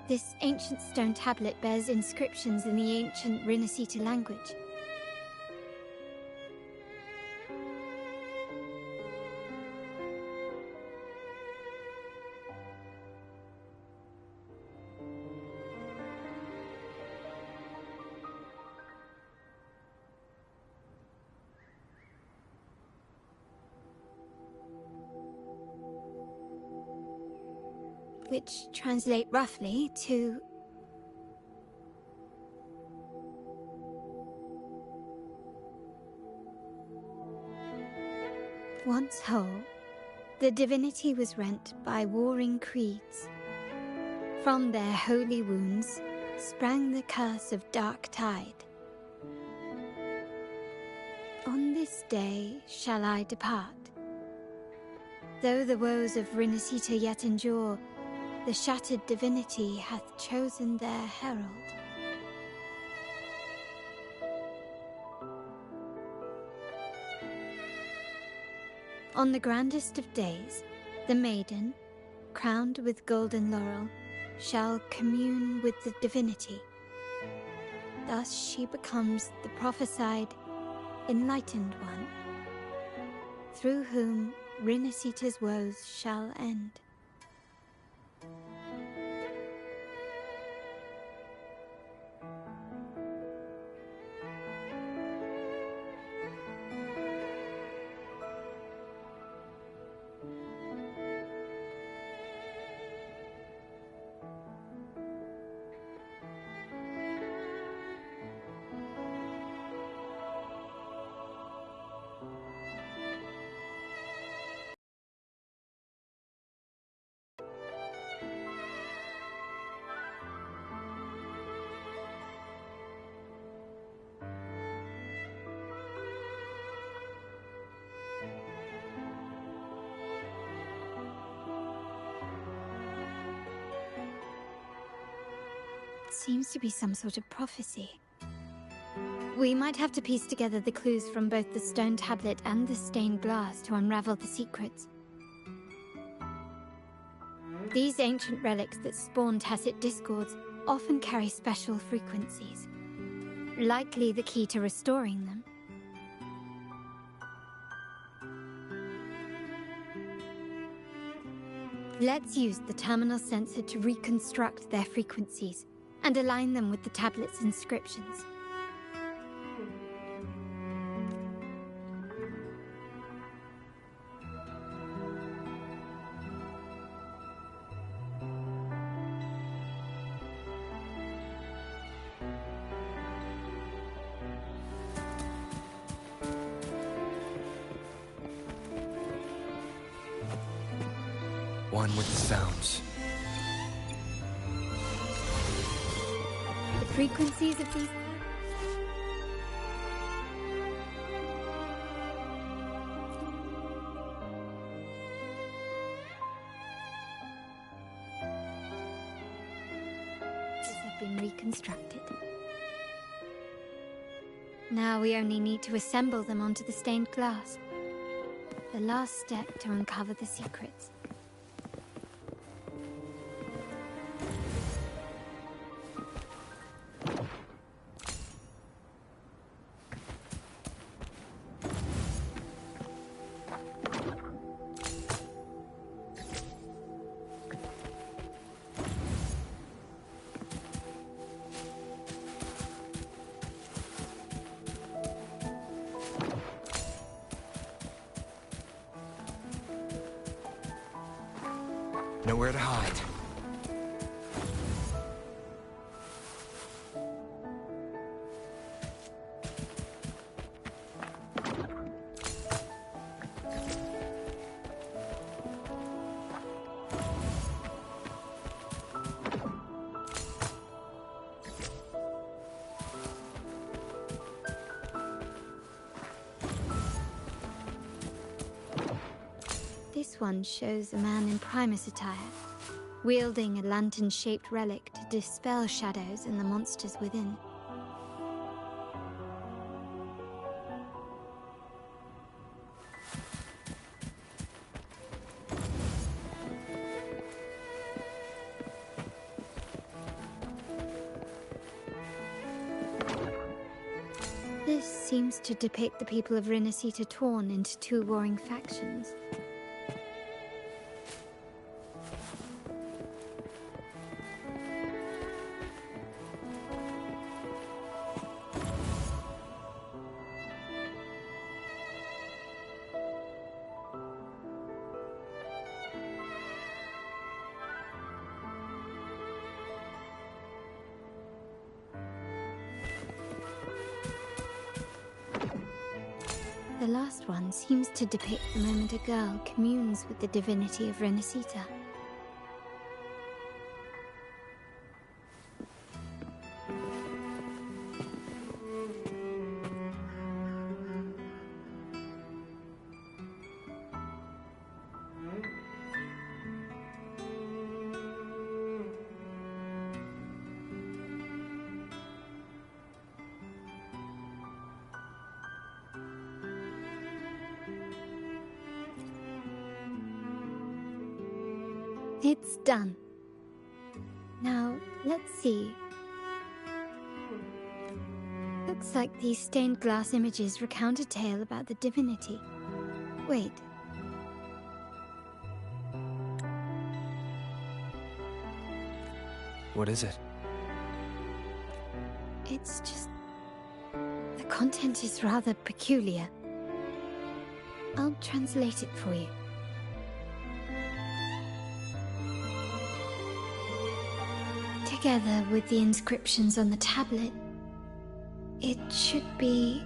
This ancient stone tablet bears inscriptions in the ancient Rinascita language. Which translate roughly to once whole, the divinity was rent by warring creeds. From their holy wounds sprang the curse of dark tide. On this day shall I depart. Though the woes of Rinascita yet endure, the shattered divinity hath chosen their herald. On the grandest of days, the maiden, crowned with golden laurel, shall commune with the divinity. Thus she becomes the prophesied, enlightened one, through whom Rinascita's woes shall end. Seems to be some sort of prophecy. We might have to piece together the clues from both the stone tablet and the stained glass to unravel the secrets. These ancient relics that spawn tacit discords often carry special frequencies, likely the key to restoring them. Let's use the terminal sensor to reconstruct their frequencies and align them with the tablet's inscriptions. One with the sounds. The frequencies of these... have been reconstructed. Now we only need to assemble them onto the stained glass. The last step to uncover the secrets. Nowhere to hide. This one shows a man in Primus attire, wielding a lantern-shaped relic to dispel shadows and the monsters within. seems to depict the people of Rinasita torn into two warring factions. The last one seems to depict the moment a girl communes with the divinity of Rinasita. It's done. Now, let's see. Looks like these stained glass images recount a tale about the divinity. Wait. What is it? It's just... the content is rather peculiar. I'll translate it for you. Together with the inscriptions on the tablet, it should be...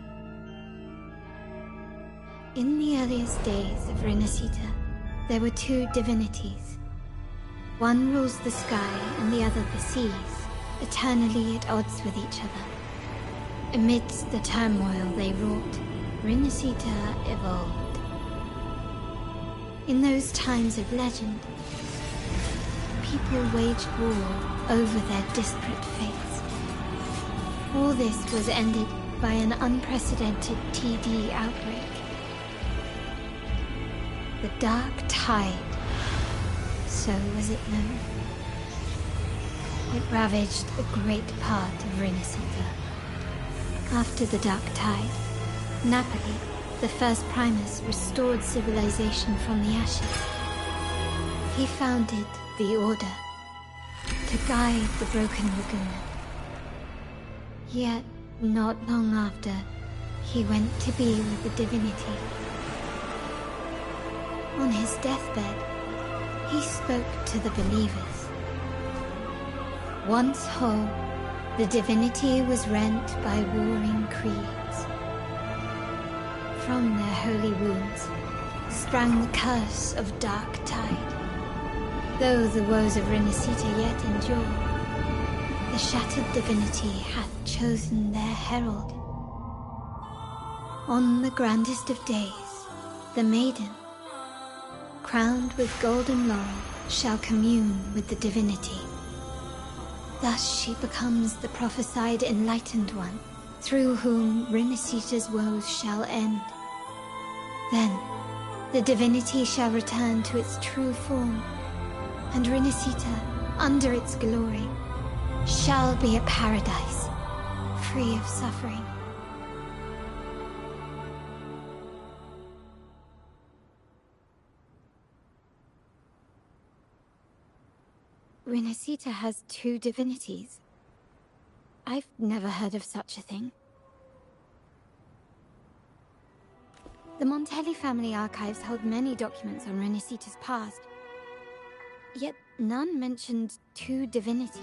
In the earliest days of Rinasita, there were two divinities. One rules the sky and the other the seas, eternally at odds with each other. Amidst the turmoil they wrought, Rinasita evolved. In those times of legend, people waged war over their disparate fates. All this was ended by an unprecedented TD outbreak. The Dark Tide, so was it known. It ravaged a great part of Rinasita. After the Dark Tide, Napoli, the first Primus, restored civilization from the ashes. He founded the Order to guide the broken Laguna. Yet, not long after, he went to be with the divinity. On his deathbed, he spoke to the believers. Once whole, the divinity was rent by warring creeds. From their holy wounds sprang the curse of Dark Tide. Though the woes of Rinasita yet endure, the shattered divinity hath chosen their herald. On the grandest of days, the maiden, crowned with golden laurel, shall commune with the divinity. Thus she becomes the prophesied enlightened one, through whom Rinasita's woes shall end. Then, the divinity shall return to its true form, and Rinasita, under its glory, shall be a paradise, free of suffering. Rinasita has two divinities. I've never heard of such a thing. The Montelli family archives hold many documents on Rinasita's past, yet none mentioned two divinities.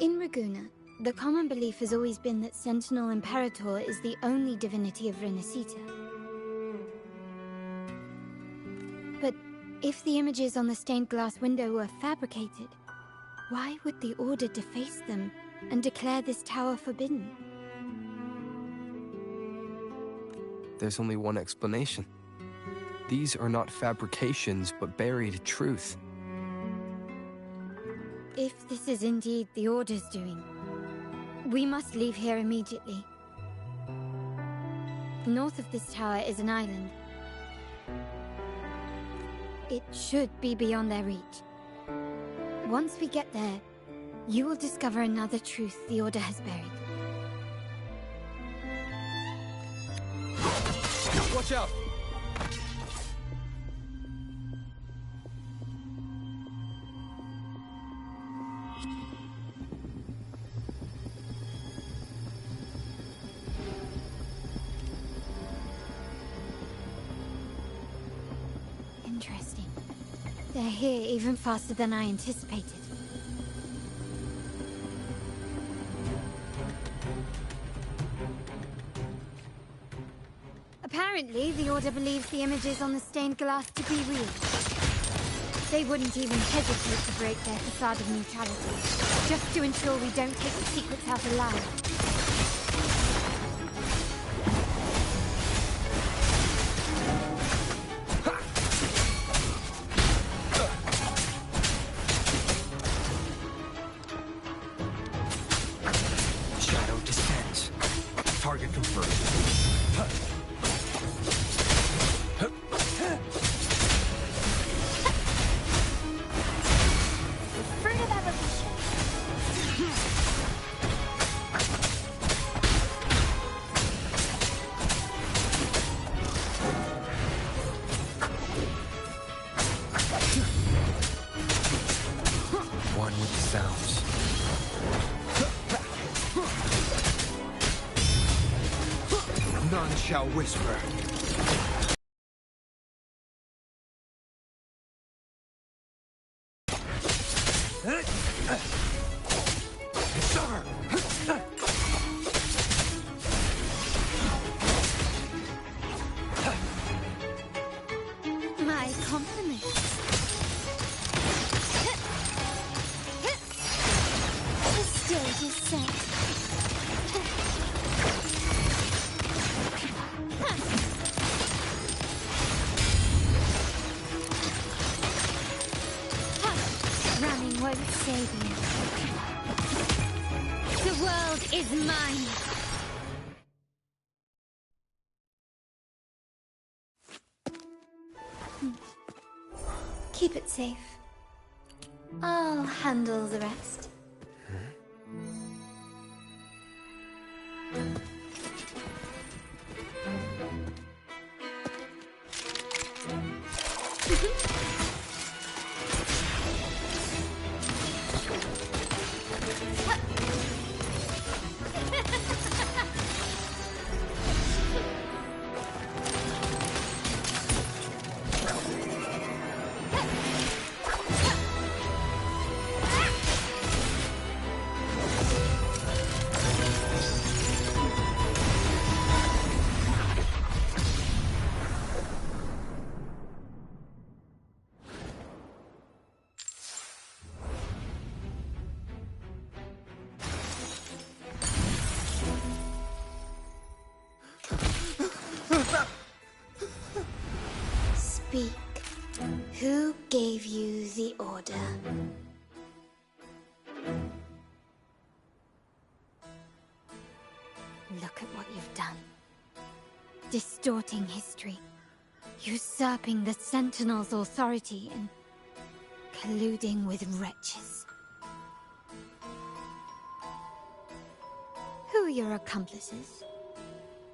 In Ragusa, the common belief has always been that Sentinel Imperator is the only divinity of Rinasita. But if the images on the stained glass window were fabricated, why would the Order deface them and declare this tower forbidden? There's only one explanation. These are not fabrications, but buried truth. If this is indeed the Order's doing, we must leave here immediately. North of this tower is an island. It should be beyond their reach. Once we get there, You will discover another truth the Order has buried. Watch out! Interesting. They're here even faster than I anticipated. Apparently, the Order believes the images on the stained glass to be real. They wouldn't even hesitate to break their facade of neutrality, just to ensure we don't take the secrets out alive. Shadow descends. Target confirmed. Fruit of evolution. One with the sounds. None shall whisper. Sir! My compliments. The stage is set. Running won't save you. The world is mine. Keep it safe. I'll handle the rest. Speak. Who gave you the order? Look at what you've done. Distorting history. Usurping the Sentinel's authority and colluding with wretches. Who are your accomplices?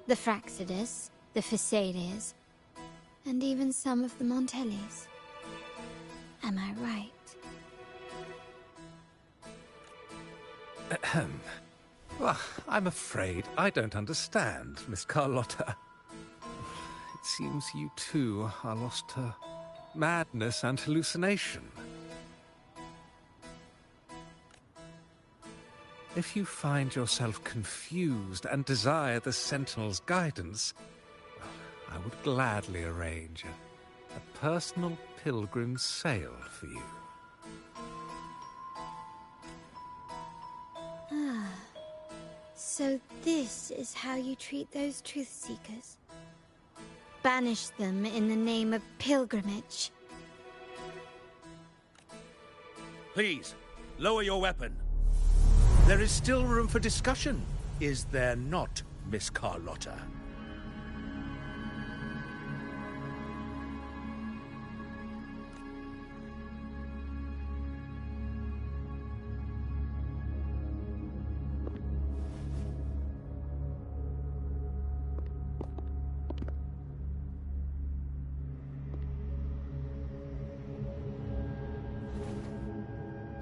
The Fraxidus, the Phisades, and even some of the Montellis. Am I right? Ahem. Well, I'm afraid I don't understand, Miss Carlotta. It seems you too are lost to madness and hallucination. If you find yourself confused and desire the Sentinel's guidance, I would gladly arrange a personal pilgrim's sail for you. Ah. So this is how you treat those truth seekers? Banish them in the name of pilgrimage. Please, lower your weapon. There is still room for discussion, is there not, Miss Carlotta?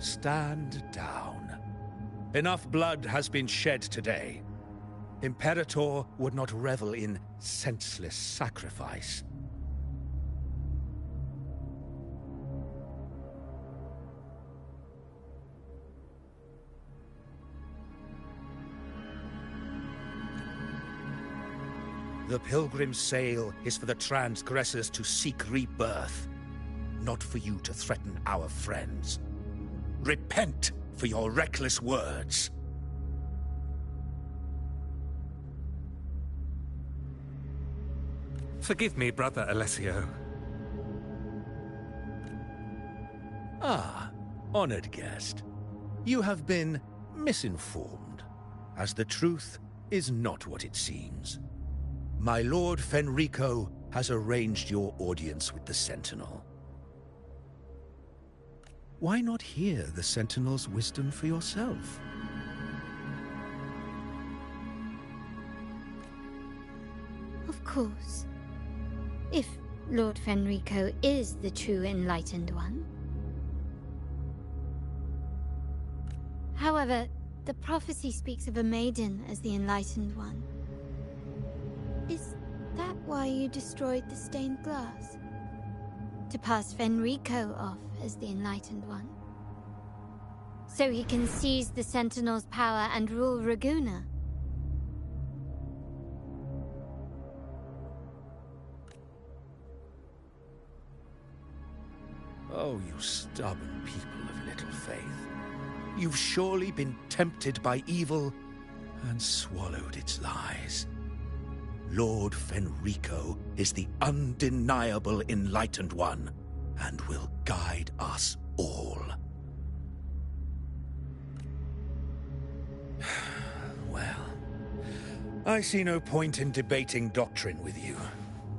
Stand down. Enough blood has been shed today. Imperator would not revel in senseless sacrifice. The pilgrim's sail is for the transgressors to seek rebirth, not for you to threaten our friends. Repent for your reckless words. Forgive me, Brother Alessio. Ah, honored guest. You have been misinformed, as the truth is not what it seems. My Lord Fenrico has arranged your audience with the Sentinel. Why not hear the Sentinel's wisdom for yourself? Of course. If Lord Fenrico is the true Enlightened One. However, the prophecy speaks of a maiden as the Enlightened One. Is that why you destroyed the stained glass? To pass Fenrico off as the Enlightened One? So he can seize the Sentinel's power and rule Raguna? Oh, you stubborn people of little faith. You've surely been tempted by evil and swallowed its lies. Lord Fenrico is the undeniable Enlightened One, and will guide us all. Well, I see no point in debating doctrine with you.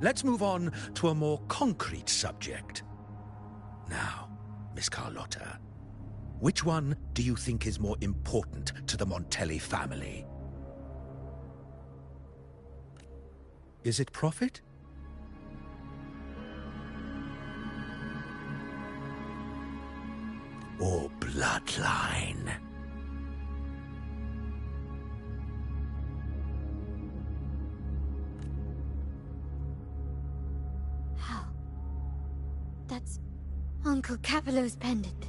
Let's move on to a more concrete subject. Now, Miss Carlotta, which one do you think is more important to the Montelli family? Is it profit? Or bloodline? How? That's Uncle Capello's pendant.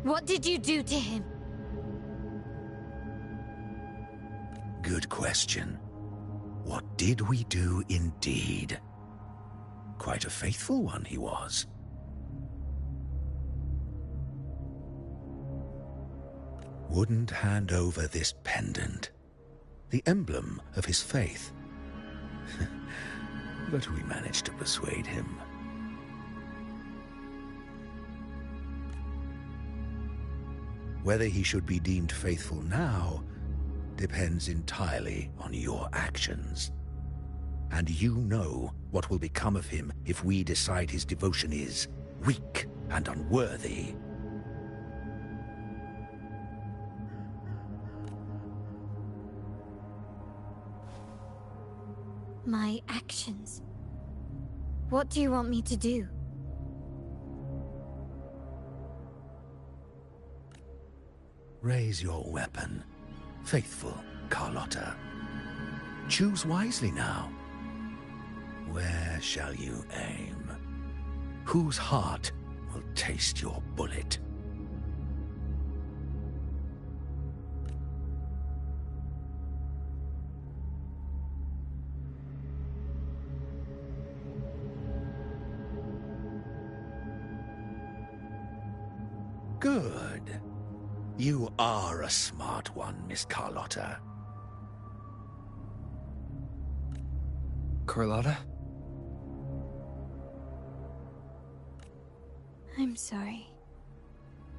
What did you do to him? Good question. What did we do indeed? Quite a faithful one he was. Wouldn't hand over this pendant, the emblem of his faith. But we managed to persuade him. Whether he should be deemed faithful now depends entirely on your actions. And you know what will become of him if we decide his devotion is weak and unworthy. My actions? What do you want me to do? Raise your weapon, faithful Carlotta. Choose wisely now. Where shall you aim? Whose heart will taste your bullet? Good. You are a smart one, Miss Carlotta. Carlotta? I'm sorry.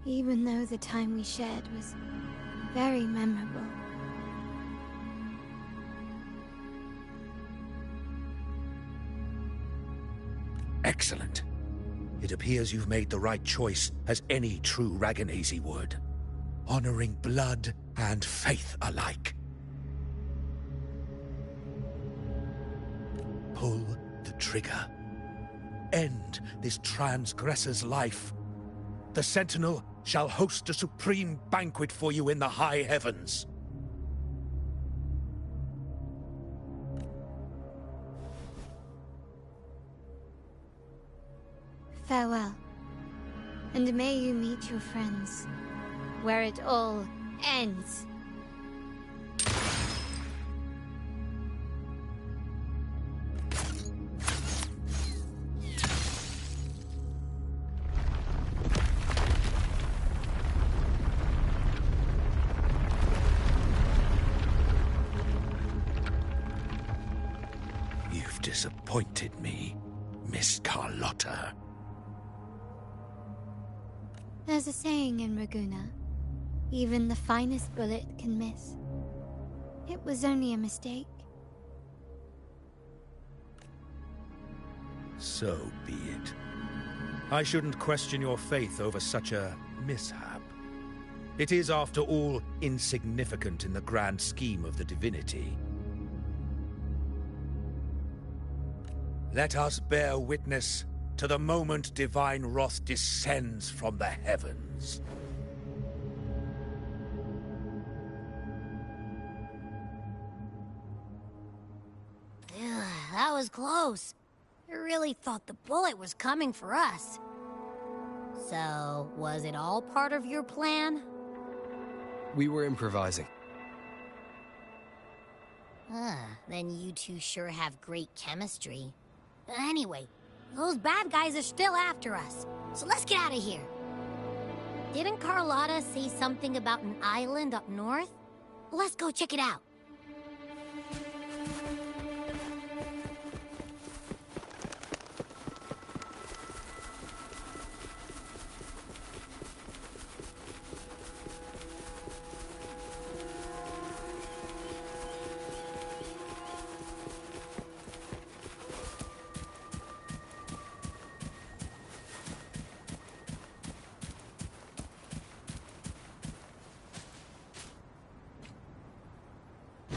Even though the time we shared was very memorable. Excellent. It appears you've made the right choice, as any true Ragganese would. Honoring blood and faith alike. Pull the trigger. End this transgressor's life, The Sentinel shall host a supreme banquet for you in the high heavens. Farewell. And may you meet your friends, where it all ends. You've disappointed me, Miss Carlotta. There's a saying in Raguna, even the finest bullet can miss. It was only a mistake. So be it. I shouldn't question your faith over such a mishap. It is, after all, insignificant in the grand scheme of the divinity. Let us bear witness to the moment divine wrath descends from the heavens. Ugh, that was close. I really thought the bullet was coming for us. So, was it all part of your plan? We were improvising. Then you two sure have great chemistry. Anyway, those bad guys are still after us, so let's get out of here. Didn't Carlotta say something about an island up north? Let's go check it out.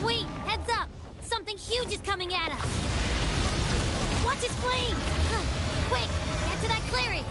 Wait, heads up! Something huge is coming at us! Watch its flames! Quick, get to that clearing!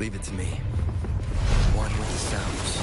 Leave it to me. One with the sounds.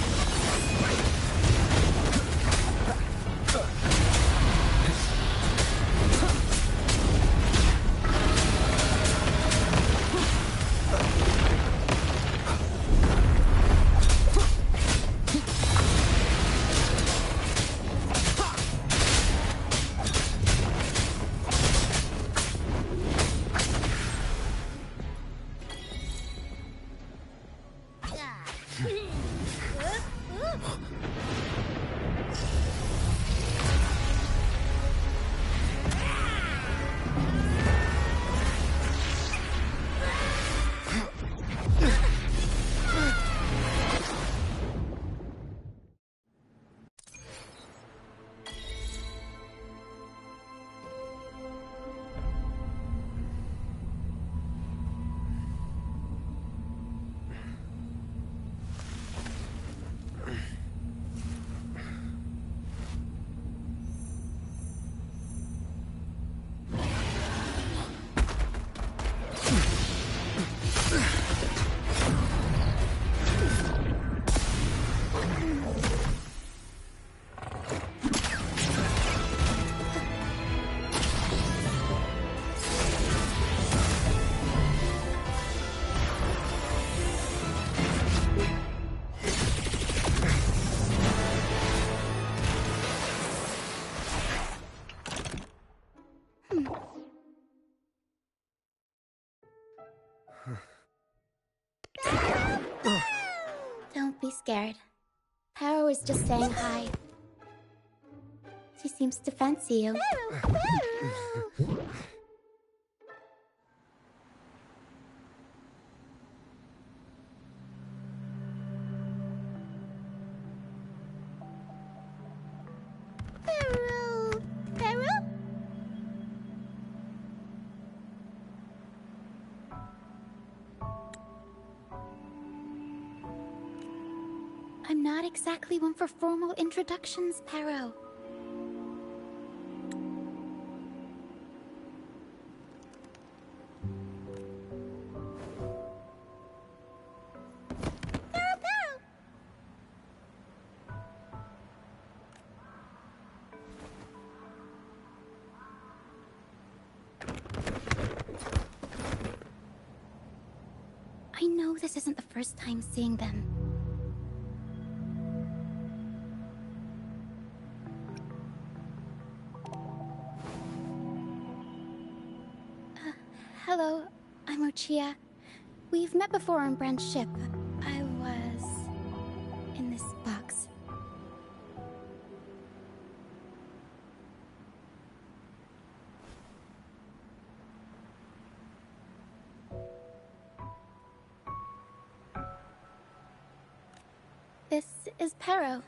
Don't be scared. Paro is just saying hi. She seems to fancy you. Paro! Paro? I'm not exactly one for formal introductions, Paro. I know this isn't the first time seeing them. Hello, I'm Ochia. We've met before on Brand's ship. I was in this box. This is Paro,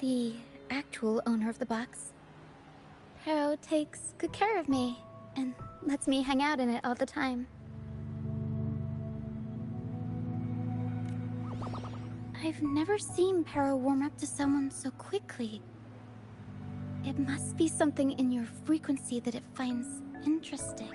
the actual owner of the box. Paro takes good care of me and lets me hang out in it all the time. I've never seen Paro warm up to someone so quickly. It must be something in your frequency that it finds interesting.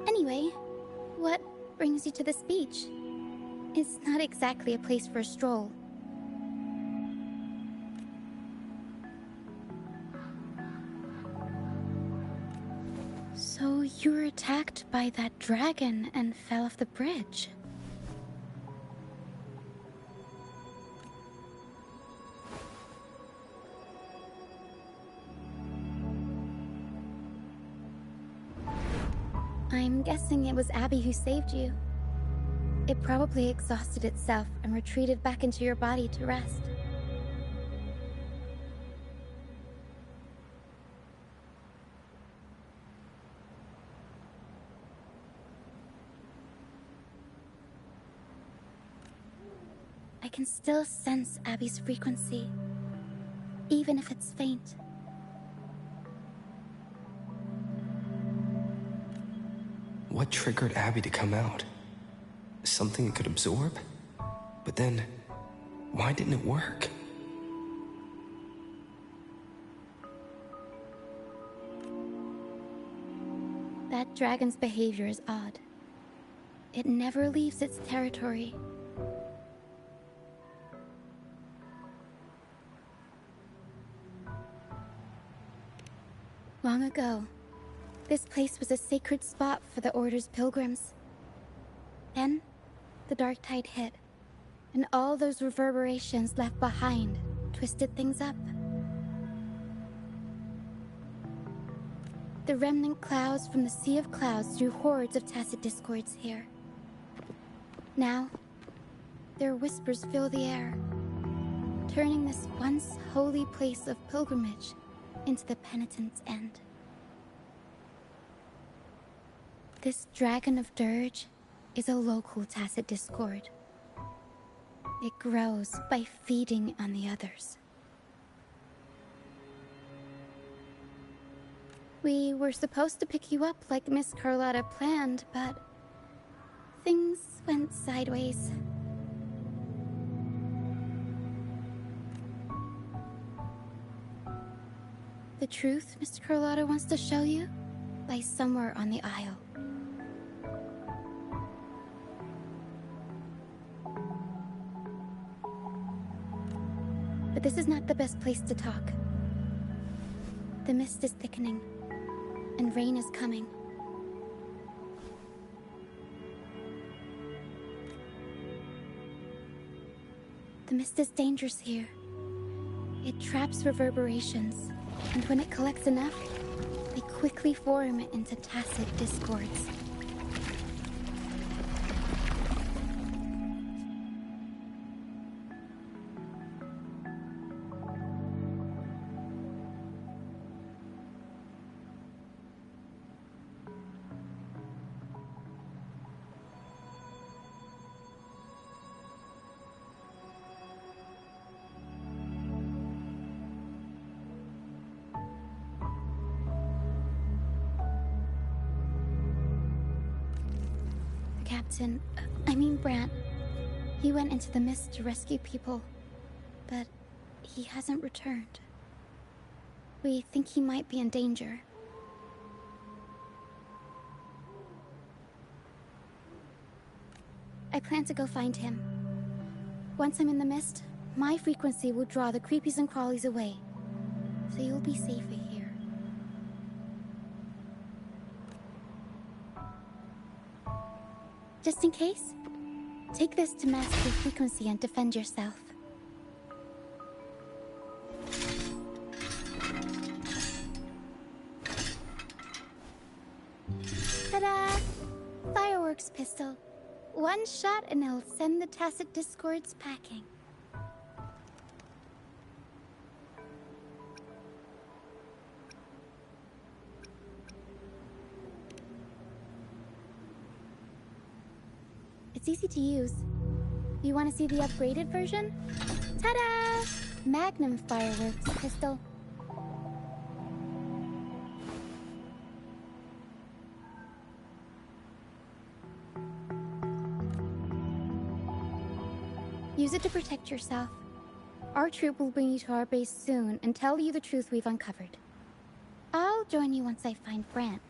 Anyway, what brings you to this beach? It's not exactly a place for a stroll. So you were attacked by that dragon and fell off the bridge. I'm guessing it was Abby who saved you. It probably exhausted itself and retreated back into your body to rest. I can still sense Abby's frequency. even if it's faint. What triggered Abby to come out? Something it could absorb? But then, why didn't it work? That dragon's behavior is odd. It never leaves its territory. Long ago, this place was a sacred spot for the Order's pilgrims. Then, the dark tide hit, and all those reverberations left behind twisted things up. The remnant clouds from the Sea of Clouds drew hordes of tacit discords here. Now, their whispers fill the air, turning this once holy place of pilgrimage into the penitent's end. This Dragon of Dirge is a local tacit discord. It grows by feeding on the others. We were supposed to pick you up like Miss Carlotta planned, but things went sideways. The truth Mr. Carlotta wants to show you lies somewhere on the aisle. But this is not the best place to talk. The mist is thickening, and rain is coming. The mist is dangerous here. It traps reverberations, and when it collects enough, they quickly form into tacit discords. Brant. He went into the mist to rescue people, but he hasn't returned. We think he might be in danger. I plan to go find him. Once I'm in the mist, my frequency will draw the creepies and crawlies away, so you'll be safer here. Just in case, take this to mask your frequency and defend yourself. Ta-da! Fireworks pistol. One shot and it'll send the tacit discords packing. It's easy to use. You want to see the upgraded version? Ta-da! Magnum fireworks pistol. Use it to protect yourself. Our troop will bring you to our base soon and tell you the truth we've uncovered. I'll join you once I find Brant.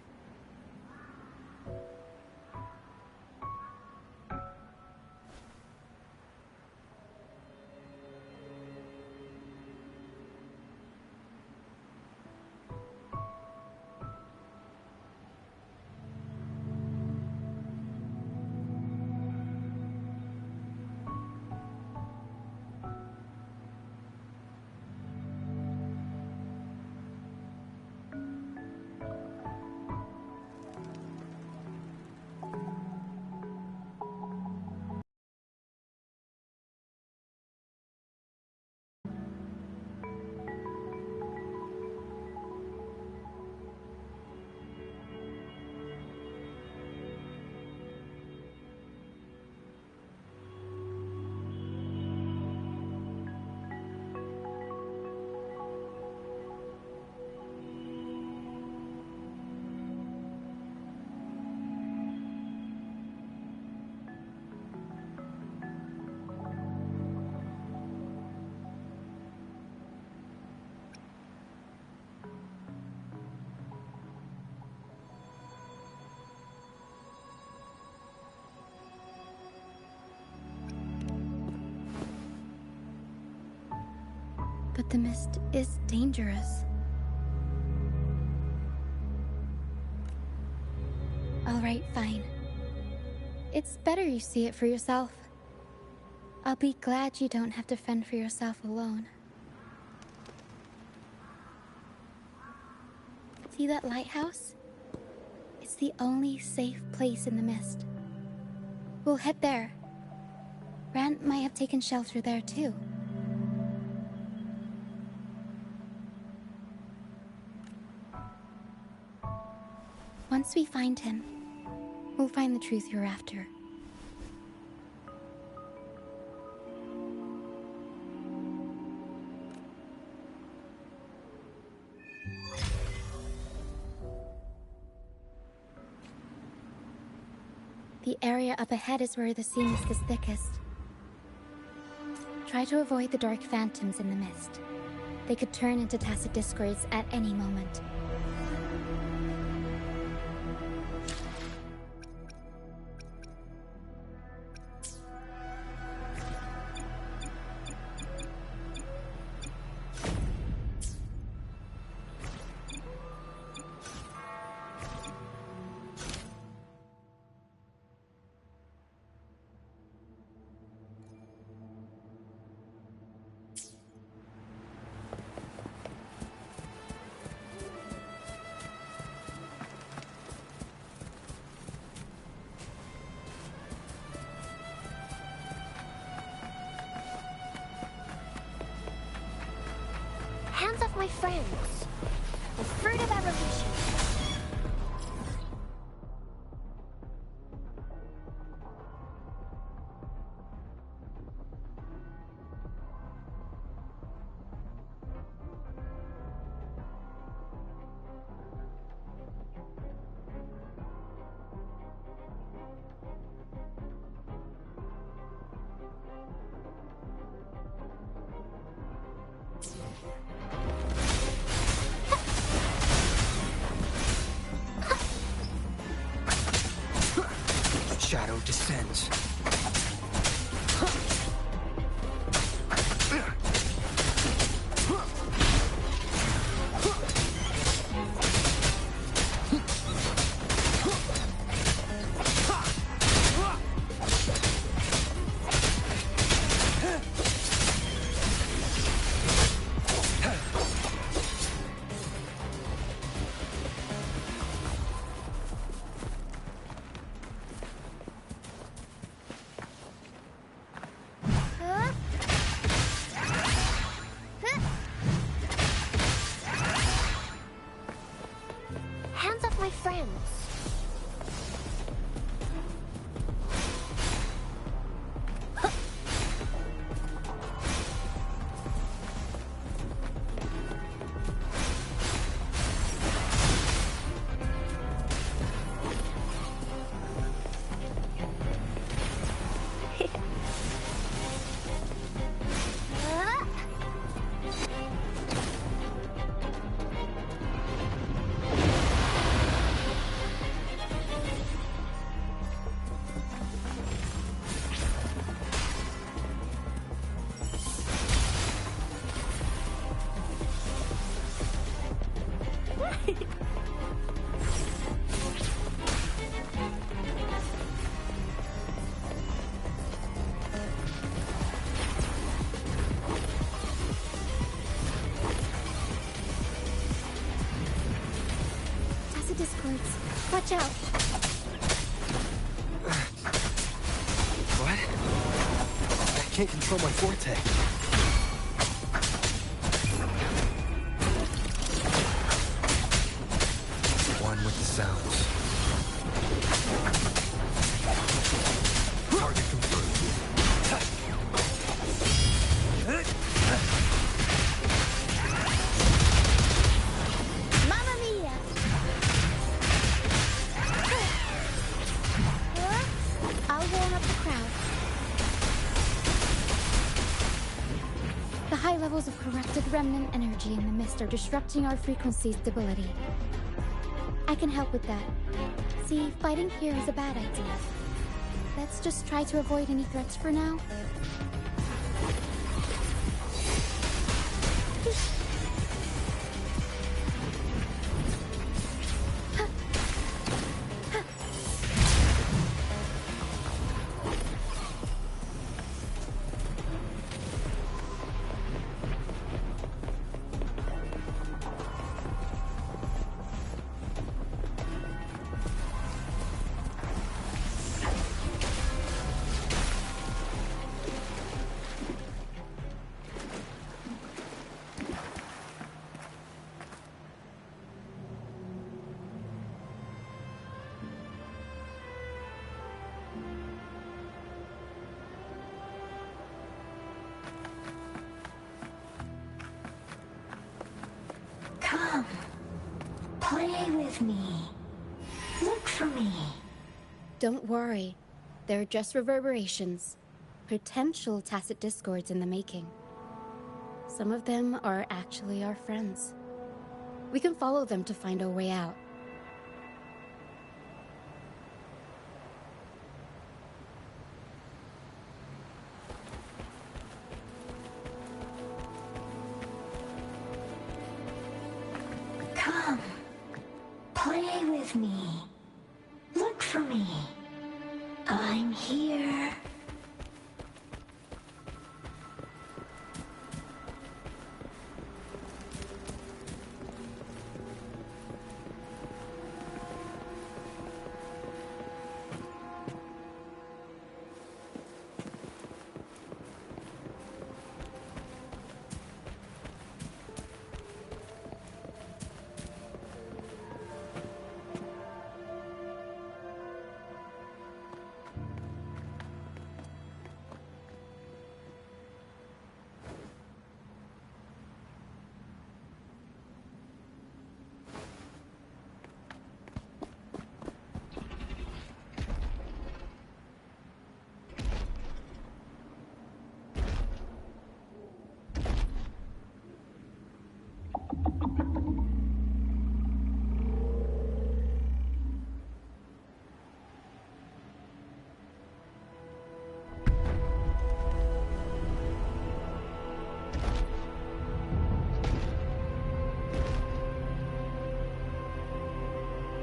But the mist is dangerous. Alright, fine. It's better you see it for yourself. I'll be glad you don't have to fend for yourself alone. See that lighthouse? It's the only safe place in the mist. We'll head there. Rand might have taken shelter there too. Once we find him, we'll find the truth you're after. The area up ahead is where the sea mist is thickest. Try to avoid the dark phantoms in the mist. They could turn into tacit discords at any moment. Hands off my friends. The fruit of evolution. Shadow descends. Hands off my friends. Discords. Watch out! What? I can't control my forte. One with the sounds. Target confirmed. Mamma mia! I'll warm up the crowd. The high levels of corrupted remnant energy in the mist are disrupting our frequency stability. I can help with that. See, fighting here is a bad idea. Let's just try to avoid any threats for now. Come, play with me. Look for me. Don't worry. They're just reverberations. Potential tacit discords in the making. Some of them are actually our friends. We can follow them to find a way out. Come, play with me. Look for me. I'm here.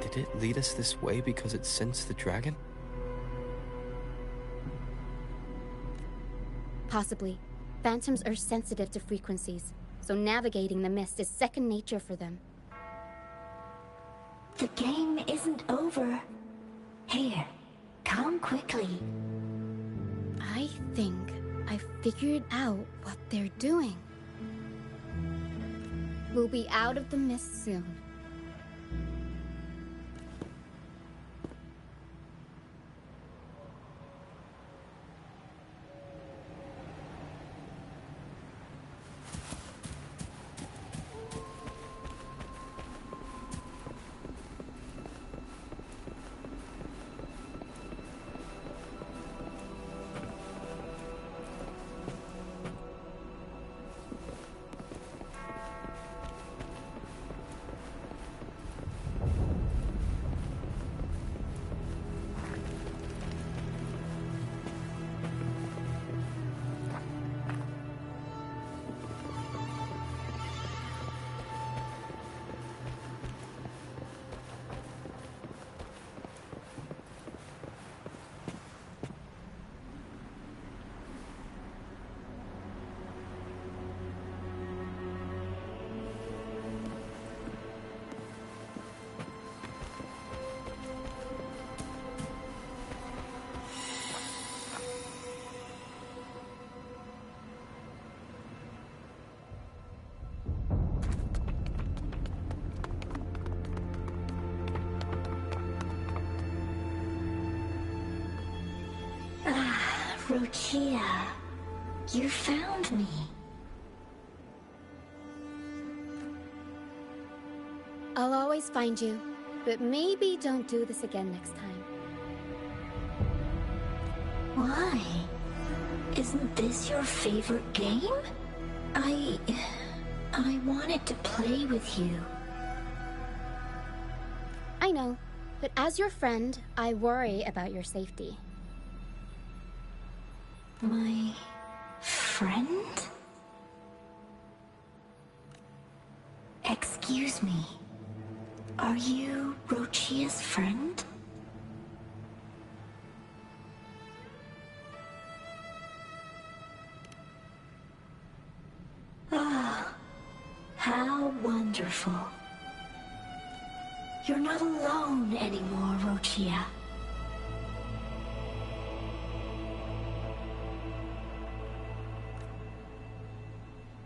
Did it lead us this way because it sensed the dragon? Possibly. Phantoms are sensitive to frequencies, so navigating the mist is second nature for them. The game isn't over. Here, come quickly. I think I figured out what they're doing. We'll be out of the mist soon. Rochia, you found me. I'll always find you, but maybe don't do this again next time. Why? Isn't this your favorite game? I wanted to play with you. I know, but as your friend, I worry about your safety. My friend? Excuse me. Are you Rochia's friend? Ah, how wonderful. You're not alone anymore, Rochia.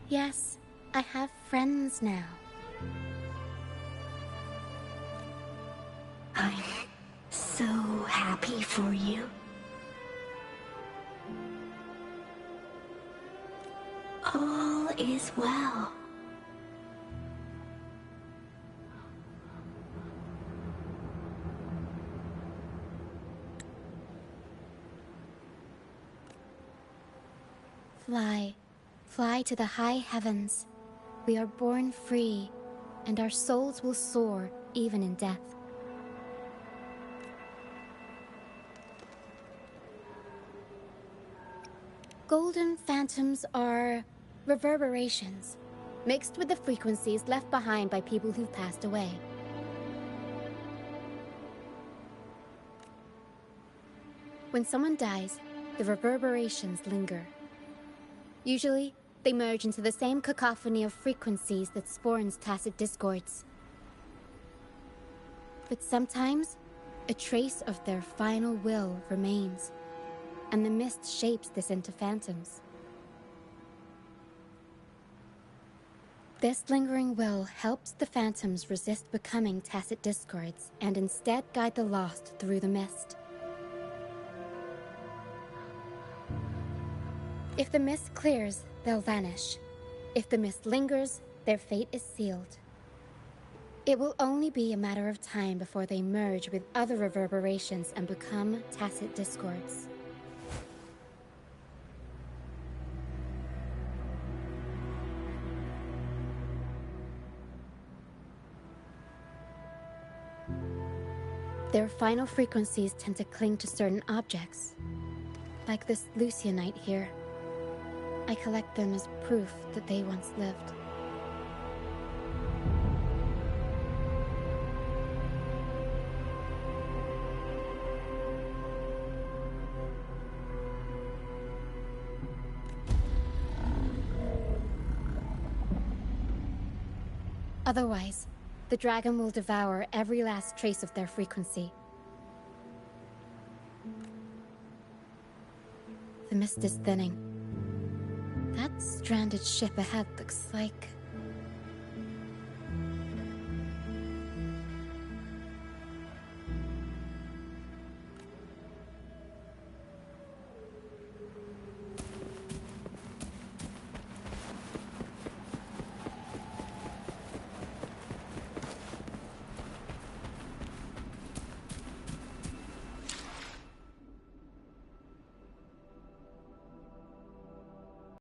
Yes, I have friends now. I'm so happy for you. All is well. Fly, fly to the high heavens. We are born free, and our souls will soar even in death. Golden phantoms are reverberations, mixed with the frequencies left behind by people who've passed away. When someone dies, the reverberations linger. Usually, they merge into the same cacophony of frequencies that spawns tacit discords. But sometimes, a trace of their final will remains, and the mist shapes this into phantoms. This lingering will helps the phantoms resist becoming tacit discords and instead guide the lost through the mist. If the mist clears, they'll vanish. If the mist lingers, their fate is sealed. It will only be a matter of time before they merge with other reverberations and become tacit discords. Their final frequencies tend to cling to certain objects, like this Lucianite here. I collect them as proof that they once lived. Otherwise, the dragon will devour every last trace of their frequency. The mist is thinning. That stranded ship ahead looks like